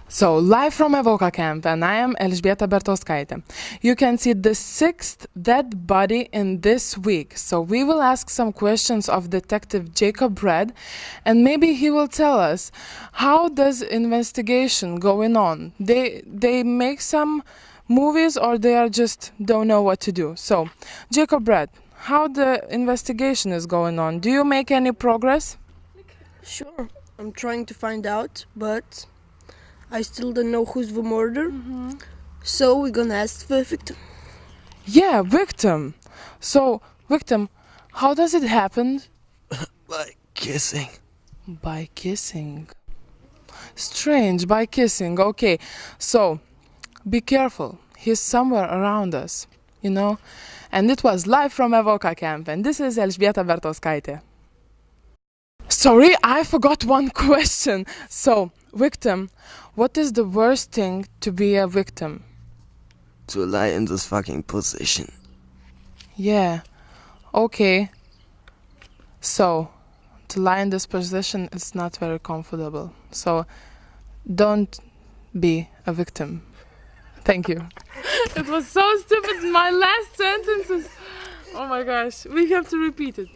So, live from Evoca camp, and I am Elżbieta Bertauskaitė. You can see the 6th dead body in this week. So, we will ask some questions of Detective Jacob Red, and maybe he will tell us how does investigation going on. They make some movies, or they are just don't know what to do. So, Jacob Red, how the investigation is going on? Do you make any progress? Sure, I'm trying to find out, but I still don't know who's the murderer. So we're gonna ask the victim. Yeah, victim. So, victim, how does it happen? By kissing. By kissing. Strange, by kissing. Okay, so be careful. He's somewhere around us, you know? And it was live from Evoca camp, and this is Elżbieta Bertauskaitė. Sorry, I forgot one question. So, victim, what is the worst thing to be a victim? To lie in this fucking position. Yeah, okay. So, to lie in this position is not very comfortable. So, don't be a victim. Thank you. It was so stupid, my last sentences. Oh my gosh, we have to repeat it.